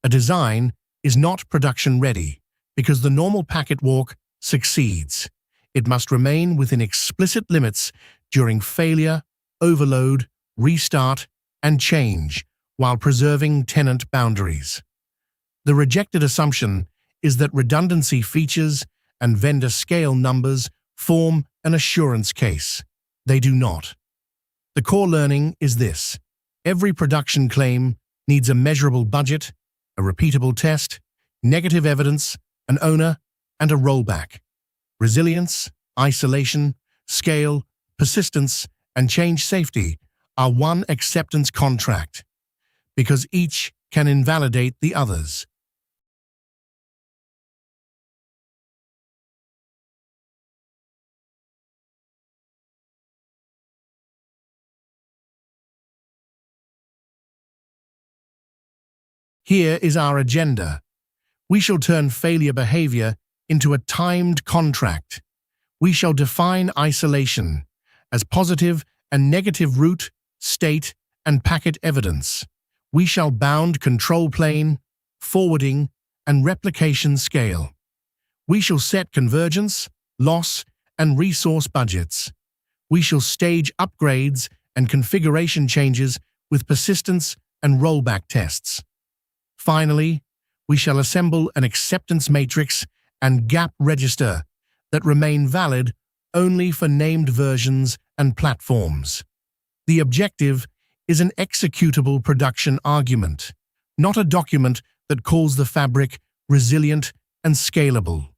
A design is not production ready because the normal packet walk succeeds. It must remain within explicit limits during failure, overload, restart, and change while preserving tenant boundaries. The rejected assumption is that redundancy features and vendor scale numbers form an assurance case. They do not. The core learning is this: every production claim needs a measurable budget, a repeatable test, negative evidence, an owner, and a rollback. Resilience, isolation, scale, persistence, and change safety are one acceptance contract, because each can invalidate the others. Here is our agenda. We shall turn failure behavior into a timed contract. We shall define isolation as positive and negative root, state, and packet evidence. We shall bound control plane, forwarding, and replication scale. We shall set convergence, loss, and resource budgets. We shall stage upgrades and configuration changes with persistence and rollback tests. Finally, we shall assemble an acceptance matrix and gap register that remain valid only for named versions and platforms. The objective is an executable production argument, not a document that calls the fabric resilient and scalable.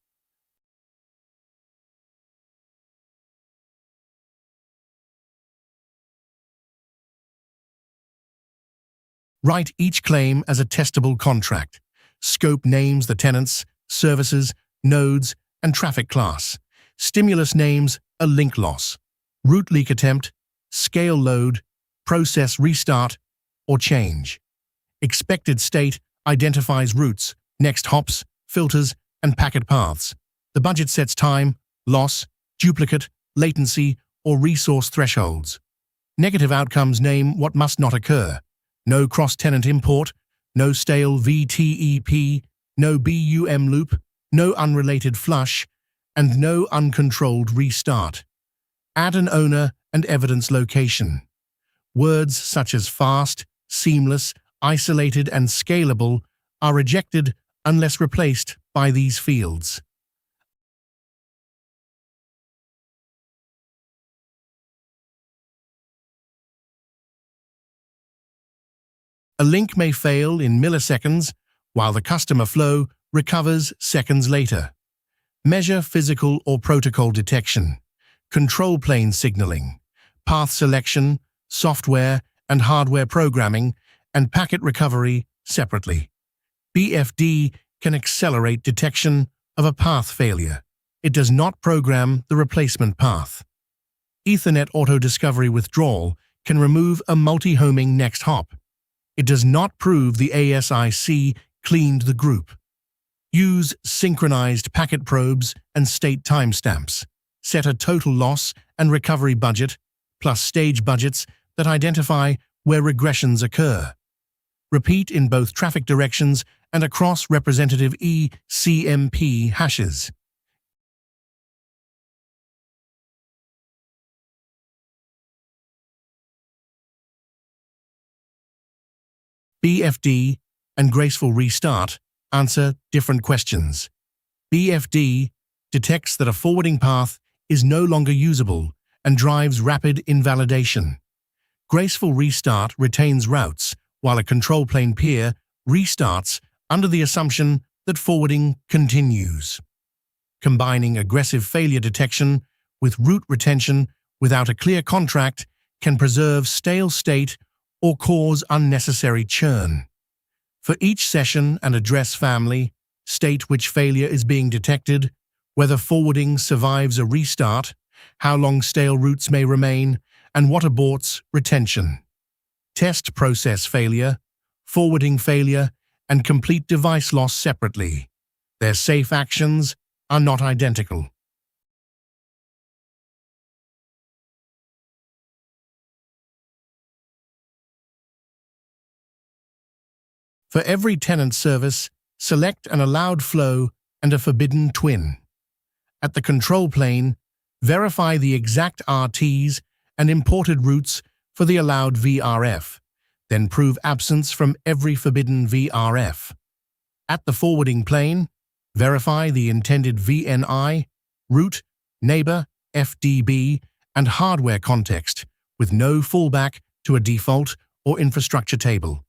Write each claim as a testable contract. Scope names the tenants, services, nodes, and traffic class. Stimulus names a link loss, root leak attempt, scale load, process restart, or change. Expected state identifies routes, next hops, filters, and packet paths. The budget sets time, loss, duplicate, latency, or resource thresholds. Negative outcomes name what must not occur. No cross-tenant import, no stale VTEP, no BUM loop, no unrelated flush, and no uncontrolled restart. Add an owner and evidence location. Words such as fast, seamless, isolated, and scalable are rejected unless replaced by these fields. A link may fail in milliseconds, while the customer flow recovers seconds later. Measure physical or protocol detection, control plane signaling, path selection, software and hardware programming, and packet recovery separately. BFD can accelerate detection of a path failure. It does not program the replacement path. Ethernet auto-discovery withdrawal can remove a multi-homing next hop. It does not prove the ASIC cleaned the group. Use synchronized packet probes and state timestamps. Set a total loss and recovery budget, plus stage budgets that identify where regressions occur. Repeat in both traffic directions and across representative ECMP hashes. BFD and graceful restart answer different questions. BFD detects that a forwarding path is no longer usable and drives rapid invalidation. Graceful restart retains routes, while a control plane peer restarts under the assumption that forwarding continues. Combining aggressive failure detection with route retention without a clear contract can preserve stale state or cause unnecessary churn. For each session and address family, state which failure is being detected, whether forwarding survives a restart, how long stale routes may remain, and what aborts retention. Test process failure, forwarding failure, and complete device loss separately. Their safe actions are not identical. For every tenant service, select an allowed flow and a forbidden twin. At the control plane, verify the exact RTs and imported routes for the allowed VRF, then prove absence from every forbidden VRF. At the forwarding plane, verify the intended VNI, route, neighbor, FDB, and hardware context with no fallback to a default or infrastructure table.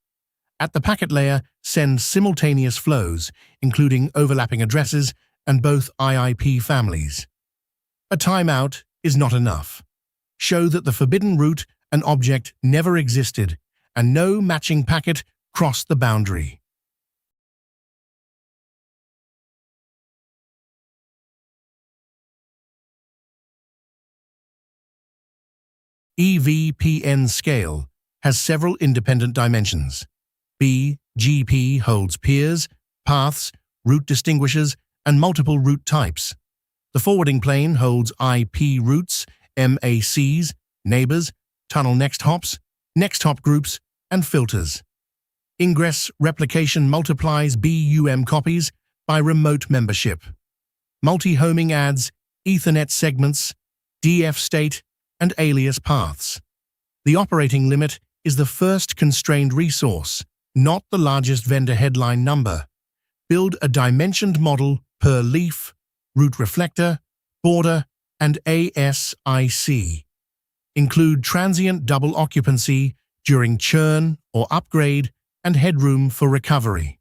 At the packet layer, send simultaneous flows, including overlapping addresses and both IIP families. A timeout is not enough. Show that the forbidden route and object never existed and no matching packet crossed the boundary. evpn scale has several independent dimensions. BGP holds peers, paths, route distinguishers, and multiple route types. The forwarding plane holds IP routes, MACs, neighbors, tunnel next hops groups, and filters. Ingress replication multiplies BUM copies by remote membership. Multi-homing adds Ethernet segments, DF state, and alias paths. The operating limit is the first constrained resource, not the largest vendor headline number. Build a dimensioned model per leaf, route reflector, border, and ASIC. Include transient double occupancy during churn or upgrade and headroom for recovery.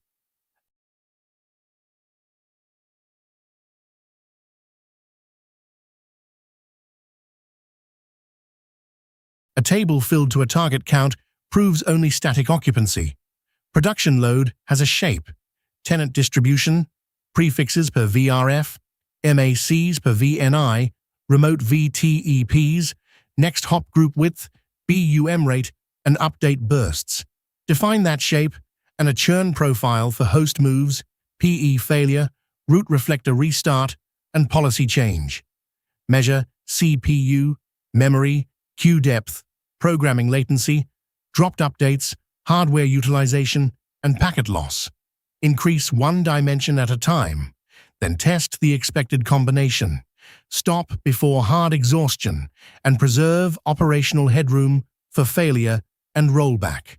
A table filled to a target count proves only static occupancy. Production load has a shape, tenant distribution, prefixes per VRF, MACs per VNI, remote VTEPs, next hop group width, BUM rate, and update bursts. Define that shape and a churn profile for host moves, PE failure, route reflector restart, and policy change. Measure CPU, memory, queue depth, programming latency, dropped updates, hardware utilization, and packet loss. Increase one dimension at a time, then test the expected combination. Stop before hard exhaustion and preserve operational headroom for failure and rollback.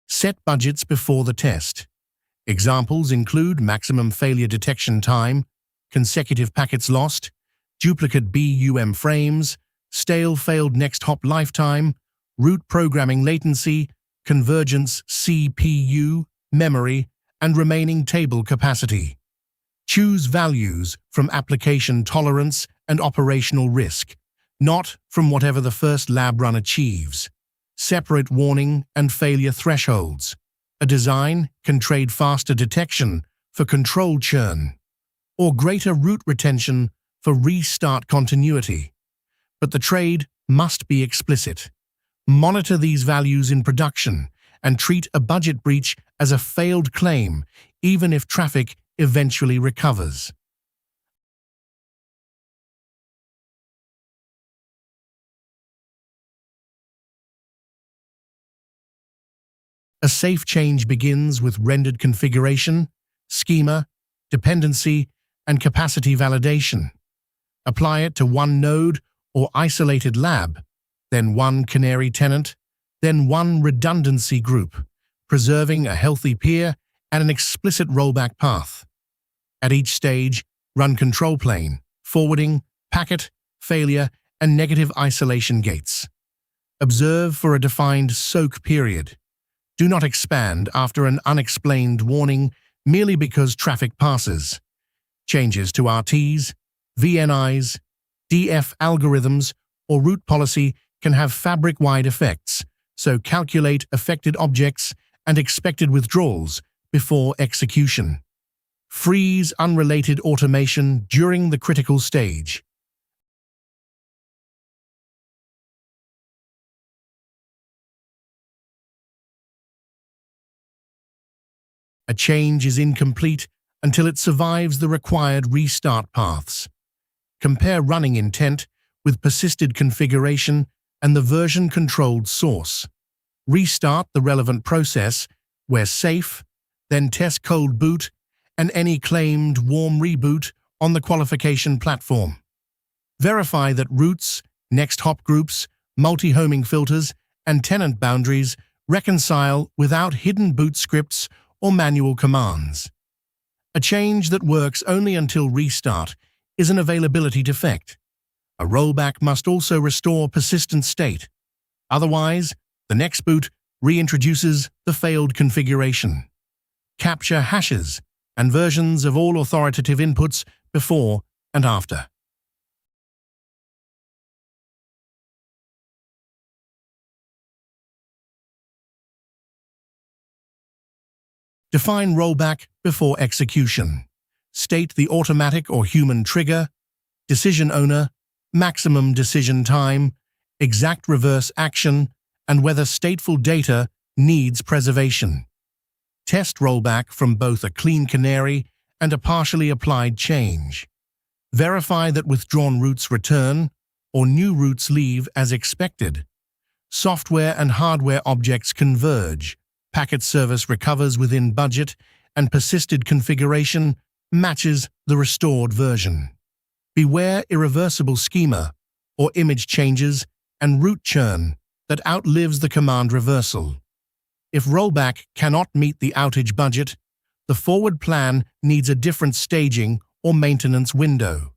Set budgets before the test. Examples include maximum failure detection time, consecutive packets lost, duplicate BUM frames, stale failed next hop lifetime, route programming latency, convergence CPU, memory, and remaining table capacity. Choose values from application tolerance and operational risk, not from whatever the first lab run achieves. Separate warning and failure thresholds. A design can trade faster detection for control churn, or greater route retention for restart continuity. But the trade must be explicit. Monitor these values in production and treat a budget breach as a failed claim, even if traffic eventually recovers. A safe change begins with rendered configuration, schema, dependency, and capacity validation. Apply it to one node or isolated lab, then one canary tenant, then one redundancy group, preserving a healthy peer and an explicit rollback path. At each stage, run control plane, forwarding, packet, failure, and negative isolation gates. Observe for a defined soak period. Do not expand after an unexplained warning merely because traffic passes. Changes to RTs, VNIs, DF algorithms, or route policy can have fabric-wide effects, so calculate affected objects and expected withdrawals before execution. Freeze unrelated automation during the critical stage. A change is incomplete until it survives the required restart paths. Compare running intent with persisted configuration and the version-controlled source. Restart the relevant process where safe, then test cold boot and any claimed warm reboot on the qualification platform. Verify that roots, next hop groups, multi-homing filters, and tenant boundaries reconcile without hidden boot scripts or manual commands. A change that works only until restart is an availability defect. A rollback must also restore persistent state. Otherwise, the next boot reintroduces the failed configuration. Capture hashes and versions of all authoritative inputs before and after. Define rollback before execution. State the automatic or human trigger, decision owner, maximum decision time, exact reverse action, and whether stateful data needs preservation. Test rollback from both a clean canary and a partially applied change. Verify that withdrawn roots return or new roots leave as expected. Software and hardware objects converge. Packet service recovers within budget, and persisted configuration matches the restored version. Beware irreversible schema or image changes and root churn that outlives the command reversal. If rollback cannot meet the outage budget, the forward plan needs a different staging or maintenance window.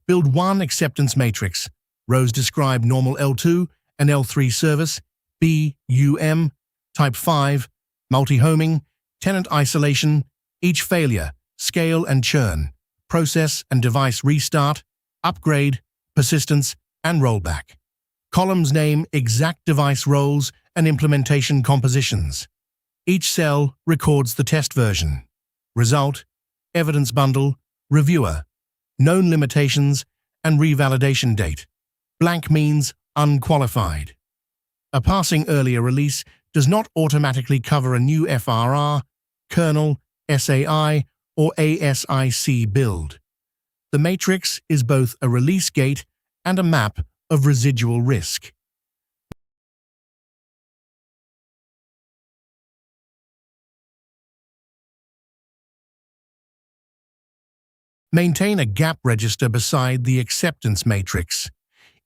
Build one acceptance matrix. Rows describe normal L2 and L3 service, BUM, type 5, multi-homing, tenant isolation, each failure, scale and churn, process and device restart, upgrade, persistence, and rollback. Columns name exact device roles and implementation compositions. Each cell records the test version. Result, evidence bundle, reviewer, known limitations, and revalidation date. Blank means unqualified. A passing earlier release does not automatically cover a new FRR, kernel, SAI, or ASIC build. The matrix is both a release gate and a map of residual risk. Maintain a gap register beside the acceptance matrix.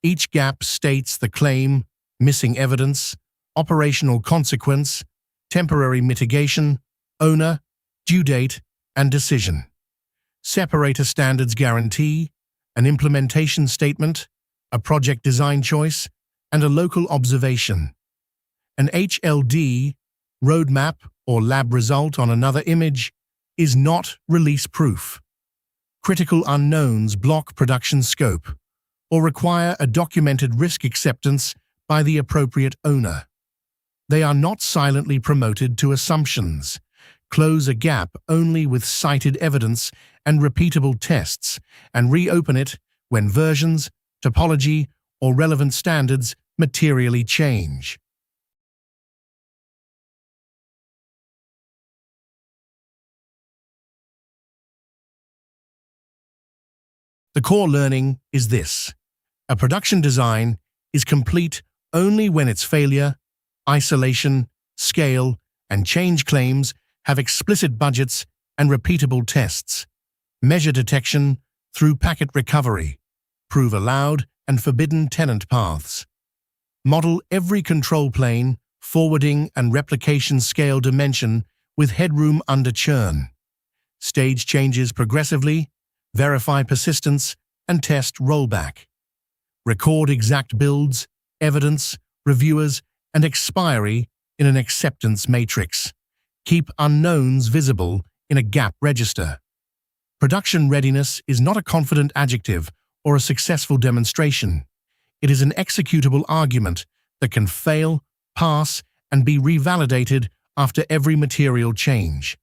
Each gap states the claim, missing evidence, operational consequence, temporary mitigation, owner, due date, and decision. Separate a standards guarantee, an implementation statement, a project design choice, and a local observation. An HLD, roadmap, or lab result on another image is not release proof. Critical unknowns block production scope or require a documented risk acceptance by the appropriate owner. They are not silently promoted to assumptions. Close a gap only with cited evidence and repeatable tests, and reopen it when versions, topology, or relevant standards materially change. The core learning is this: a production design is complete only when its failure, isolation, scale, and change claims have explicit budgets and repeatable tests. Measure detection through packet recovery. Prove allowed and forbidden tenant paths. Model every control plane, forwarding and replication scale dimension with headroom under churn. Stage changes progressively, verify persistence, and test rollback. Record exact builds, evidence, reviewers, and expiry in an acceptance matrix. Keep unknowns visible in a gap register. Production readiness is not a confident adjective or a successful demonstration. It is an executable argument that can fail, pass, and be revalidated after every material change.